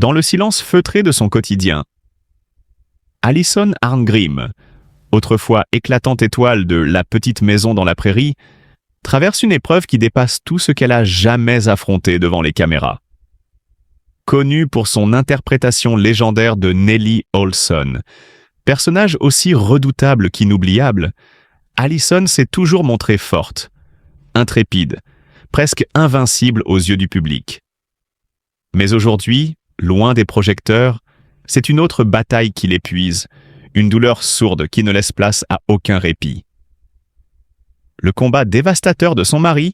Dans le silence feutré de son quotidien, Alison Arngrim, autrefois éclatante étoile de La petite maison dans la prairie, traverse une épreuve qui dépasse tout ce qu'elle a jamais affronté devant les caméras. Connue pour son interprétation légendaire de Nellie Oleson, personnage aussi redoutable qu'inoubliable, Alison s'est toujours montrée forte, intrépide, presque invincible aux yeux du public. Mais aujourd'hui, loin des projecteurs, c'est une autre bataille qui l'épuise, une douleur sourde qui ne laisse place à aucun répit. Le combat dévastateur de son mari,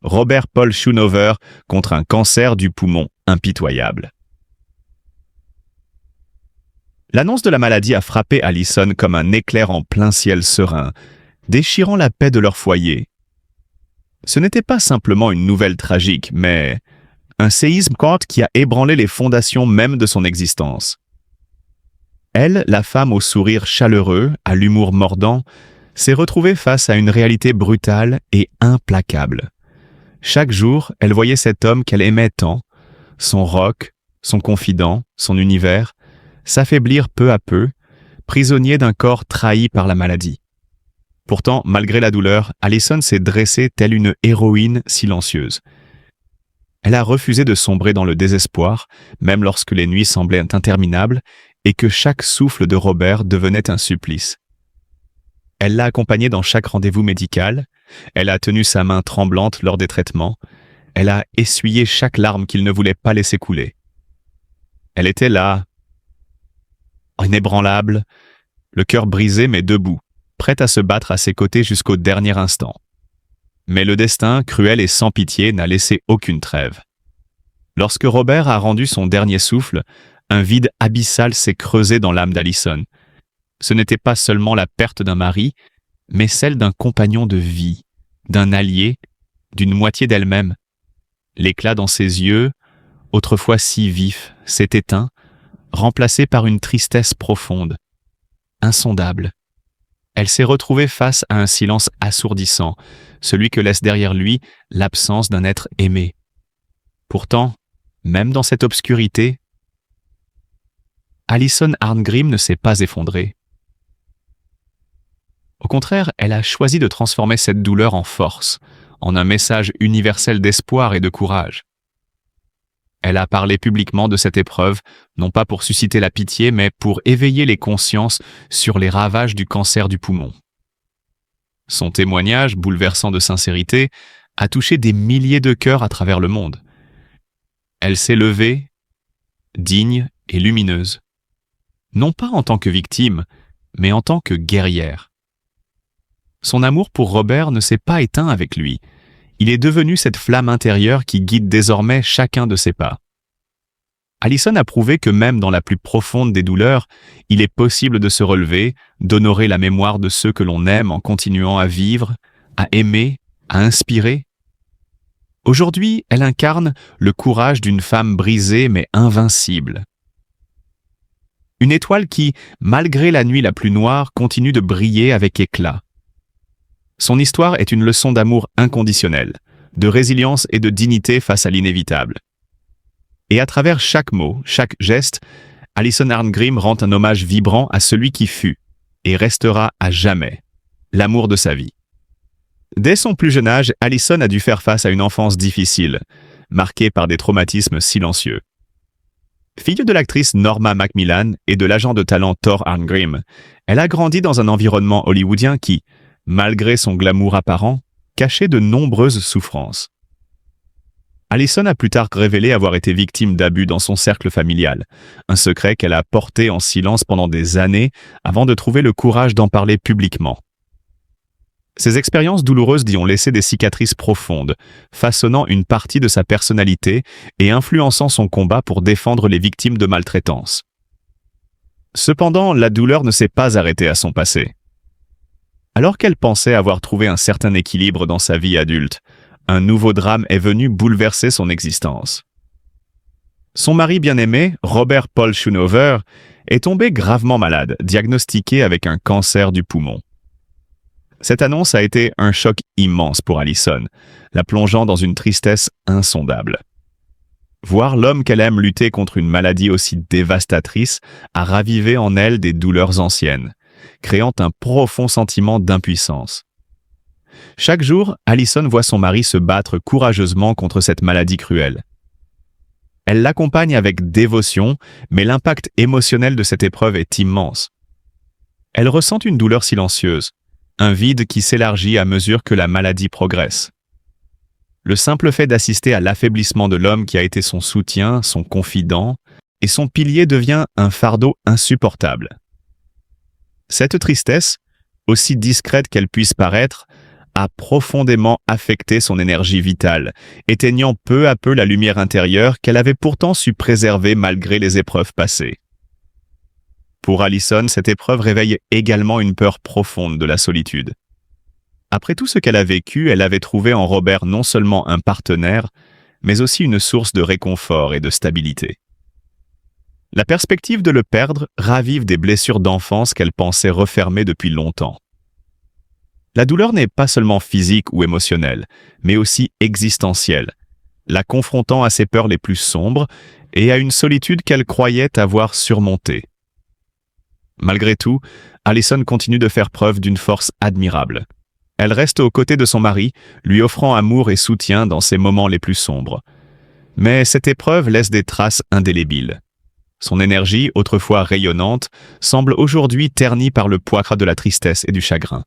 Robert Paul Schoonover, contre un cancer du poumon impitoyable. L'annonce de la maladie a frappé Alison comme un éclair en plein ciel serein, déchirant la paix de leur foyer. Ce n'était pas simplement une nouvelle tragique, mais un séisme qui a ébranlé les fondations même de son existence. Elle, la femme au sourire chaleureux, à l'humour mordant, s'est retrouvée face à une réalité brutale et implacable. Chaque jour, elle voyait cet homme qu'elle aimait tant, son rock, son confident, son univers, s'affaiblir peu à peu, prisonnier d'un corps trahi par la maladie. Pourtant, malgré la douleur, Alison s'est dressée telle une héroïne silencieuse. Elle a refusé de sombrer dans le désespoir, même lorsque les nuits semblaient interminables et que chaque souffle de Robert devenait un supplice. Elle l'a accompagné dans chaque rendez-vous médical, elle a tenu sa main tremblante lors des traitements, elle a essuyé chaque larme qu'il ne voulait pas laisser couler. Elle était là, inébranlable, le cœur brisé mais debout, prête à se battre à ses côtés jusqu'au dernier instant. Mais le destin, cruel et sans pitié, n'a laissé aucune trêve. Lorsque Robert a rendu son dernier souffle, un vide abyssal s'est creusé dans l'âme d'Alison. Ce n'était pas seulement la perte d'un mari, mais celle d'un compagnon de vie, d'un allié, d'une moitié d'elle-même. L'éclat dans ses yeux, autrefois si vif, s'est éteint, remplacé par une tristesse profonde, insondable. Elle s'est retrouvée face à un silence assourdissant, celui que laisse derrière lui l'absence d'un être aimé. Pourtant, même dans cette obscurité, Alison Arngrim ne s'est pas effondrée. Au contraire, elle a choisi de transformer cette douleur en force, en un message universel d'espoir et de courage. Elle a parlé publiquement de cette épreuve, non pas pour susciter la pitié, mais pour éveiller les consciences sur les ravages du cancer du poumon. Son témoignage, bouleversant de sincérité, a touché des milliers de cœurs à travers le monde. Elle s'est levée, digne et lumineuse. Non pas en tant que victime, mais en tant que guerrière. Son amour pour Robert ne s'est pas éteint avec lui. Il est devenu cette flamme intérieure qui guide désormais chacun de ses pas. Alison a prouvé que même dans la plus profonde des douleurs, il est possible de se relever, d'honorer la mémoire de ceux que l'on aime en continuant à vivre, à aimer, à inspirer. Aujourd'hui, elle incarne le courage d'une femme brisée mais invincible. Une étoile qui, malgré la nuit la plus noire, continue de briller avec éclat. Son histoire est une leçon d'amour inconditionnel, de résilience et de dignité face à l'inévitable. Et à travers chaque mot, chaque geste, Alison Arngrim rend un hommage vibrant à celui qui fut et restera à jamais l'amour de sa vie. Dès son plus jeune âge, Alison a dû faire face à une enfance difficile, marquée par des traumatismes silencieux. Fille de l'actrice Norma Macmillan et de l'agent de talent Thor Arngrim, elle a grandi dans un environnement hollywoodien qui, malgré son glamour apparent, cachait de nombreuses souffrances. Alison a plus tard révélé avoir été victime d'abus dans son cercle familial, un secret qu'elle a porté en silence pendant des années avant de trouver le courage d'en parler publiquement. Ces expériences douloureuses y ont laissé des cicatrices profondes, façonnant une partie de sa personnalité et influençant son combat pour défendre les victimes de maltraitance. Cependant, la douleur ne s'est pas arrêtée à son passé. Alors qu'elle pensait avoir trouvé un certain équilibre dans sa vie adulte, un nouveau drame est venu bouleverser son existence. Son mari bien-aimé, Robert Paul Schoonover, est tombé gravement malade, diagnostiqué avec un cancer du poumon. Cette annonce a été un choc immense pour Alison, la plongeant dans une tristesse insondable. Voir l'homme qu'elle aime lutter contre une maladie aussi dévastatrice a ravivé en elle des douleurs anciennes, créant un profond sentiment d'impuissance. Chaque jour, Allison voit son mari se battre courageusement contre cette maladie cruelle. Elle l'accompagne avec dévotion, mais l'impact émotionnel de cette épreuve est immense. Elle ressent une douleur silencieuse, un vide qui s'élargit à mesure que la maladie progresse. Le simple fait d'assister à l'affaiblissement de l'homme qui a été son soutien, son confident, et son pilier devient un fardeau insupportable. Cette tristesse, aussi discrète qu'elle puisse paraître, a profondément affecté son énergie vitale, éteignant peu à peu la lumière intérieure qu'elle avait pourtant su préserver malgré les épreuves passées. Pour Allison, cette épreuve réveille également une peur profonde de la solitude. Après tout ce qu'elle a vécu, elle avait trouvé en Robert non seulement un partenaire, mais aussi une source de réconfort et de stabilité. La perspective de le perdre ravive des blessures d'enfance qu'elle pensait refermées depuis longtemps. La douleur n'est pas seulement physique ou émotionnelle, mais aussi existentielle, la confrontant à ses peurs les plus sombres et à une solitude qu'elle croyait avoir surmontée. Malgré tout, Allison continue de faire preuve d'une force admirable. Elle reste aux côtés de son mari, lui offrant amour et soutien dans ses moments les plus sombres. Mais cette épreuve laisse des traces indélébiles. Son énergie, autrefois rayonnante, semble aujourd'hui ternie par le poids de la tristesse et du chagrin.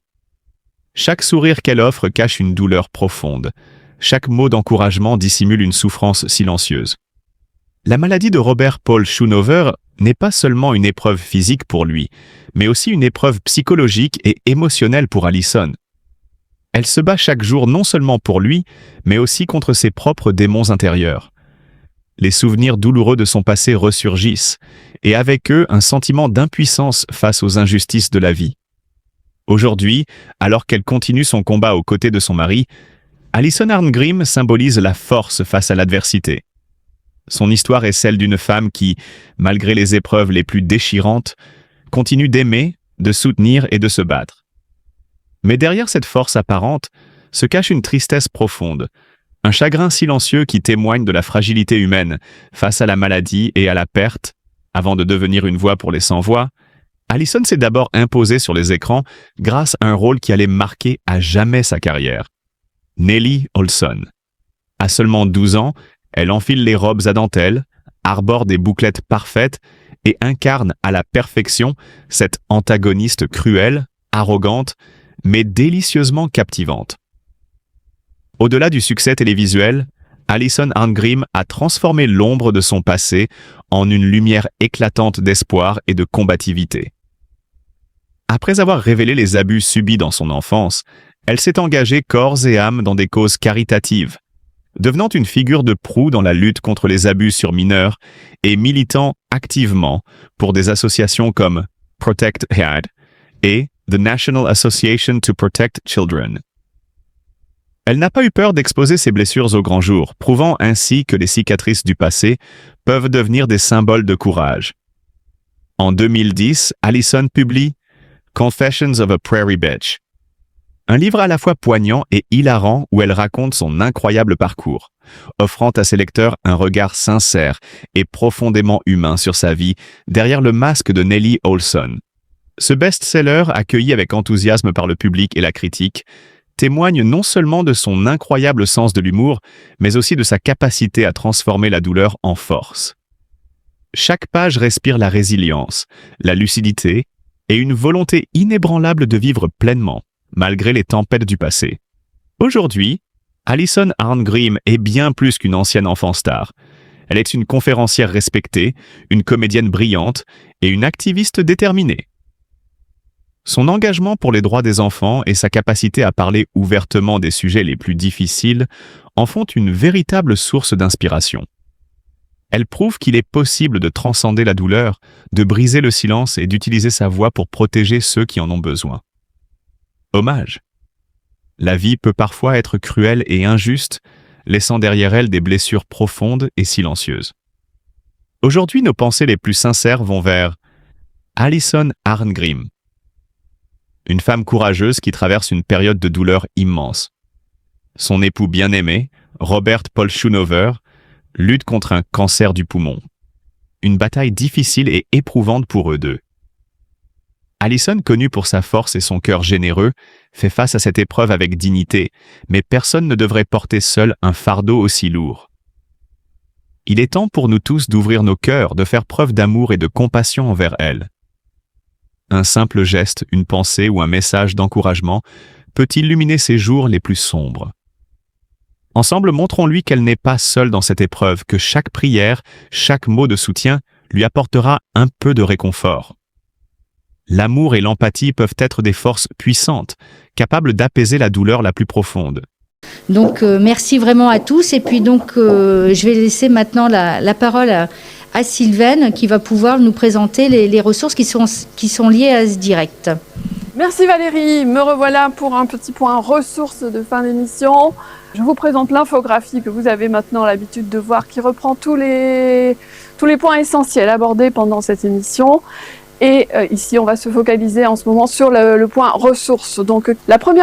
Chaque sourire qu'elle offre cache une douleur profonde. Chaque mot d'encouragement dissimule une souffrance silencieuse. La maladie de Robert Paul Schoonover n'est pas seulement une épreuve physique pour lui, mais aussi une épreuve psychologique et émotionnelle pour Allison. Elle se bat chaque jour non seulement pour lui, mais aussi contre ses propres démons intérieurs. Les souvenirs douloureux de son passé ressurgissent, et avec eux un sentiment d'impuissance face aux injustices de la vie. Aujourd'hui, alors qu'elle continue son combat aux côtés de son mari, Allison Arngrim symbolise la force face à l'adversité. Son histoire est celle d'une femme qui, malgré les épreuves les plus déchirantes, continue d'aimer, de soutenir et de se battre. Mais derrière cette force apparente se cache une tristesse profonde, un chagrin silencieux qui témoigne de la fragilité humaine face à la maladie et à la perte. Avant de devenir une voix pour les sans-voix, Allison s'est d'abord imposée sur les écrans grâce à un rôle qui allait marquer à jamais sa carrière. Nellie Oleson. À seulement 12 ans, elle enfile les robes à dentelle, arbore des bouclettes parfaites et incarne à la perfection cette antagoniste cruelle, arrogante, mais délicieusement captivante. Au-delà du succès télévisuel, Allison Arngrim a transformé l'ombre de son passé en une lumière éclatante d'espoir et de combativité. Après avoir révélé les abus subis dans son enfance, elle s'est engagée corps et âme dans des causes caritatives, devenant une figure de proue dans la lutte contre les abus sur mineurs et militant activement pour des associations comme Protect HEAD et The National Association to Protect Children. Elle n'a pas eu peur d'exposer ses blessures au grand jour, prouvant ainsi que les cicatrices du passé peuvent devenir des symboles de courage. En 2010, Allison publie Confessions of a Prairie Bitch, un livre à la fois poignant et hilarant où elle raconte son incroyable parcours, offrant à ses lecteurs un regard sincère et profondément humain sur sa vie derrière le masque de Nellie Oleson. Ce best-seller, accueilli avec enthousiasme par le public et la critique, témoigne non seulement de son incroyable sens de l'humour, mais aussi de sa capacité à transformer la douleur en force. Chaque page respire la résilience, la lucidité et une volonté inébranlable de vivre pleinement, malgré les tempêtes du passé. Aujourd'hui, Allison Arngrim est bien plus qu'une ancienne enfant star. Elle est une conférencière respectée, une comédienne brillante et une activiste déterminée. Son engagement pour les droits des enfants et sa capacité à parler ouvertement des sujets les plus difficiles en font une véritable source d'inspiration. Elle prouve qu'il est possible de transcender la douleur, de briser le silence et d'utiliser sa voix pour protéger ceux qui en ont besoin. Hommage. La vie peut parfois être cruelle et injuste, laissant derrière elle des blessures profondes et silencieuses. Aujourd'hui, nos pensées les plus sincères vont vers Allison Arngrim, une femme courageuse qui traverse une période de douleur immense. Son époux bien-aimé, Robert Paul Schoonover, luttent contre un cancer du poumon. Une bataille difficile et éprouvante pour eux deux. Alison, connue pour sa force et son cœur généreux, fait face à cette épreuve avec dignité, mais personne ne devrait porter seul un fardeau aussi lourd. Il est temps pour nous tous d'ouvrir nos cœurs, de faire preuve d'amour et de compassion envers elle. Un simple geste, une pensée ou un message d'encouragement peut illuminer ses jours les plus sombres. Ensemble, montrons-lui qu'elle n'est pas seule dans cette épreuve, que chaque prière, chaque mot de soutien lui apportera un peu de réconfort. L'amour et l'empathie peuvent être des forces puissantes, capables d'apaiser la douleur la plus profonde. Donc merci vraiment à tous et puis donc je vais laisser maintenant la parole à Sylvaine qui va pouvoir nous présenter les ressources qui sont liées à ce direct. Merci Valérie, me revoilà pour un petit point ressources de fin d'émission. Je vous présente l'infographie que vous avez maintenant l'habitude de voir qui reprend tous les points essentiels abordés pendant cette émission. Et ici, on va se focaliser en ce moment sur le point ressources. Donc, la première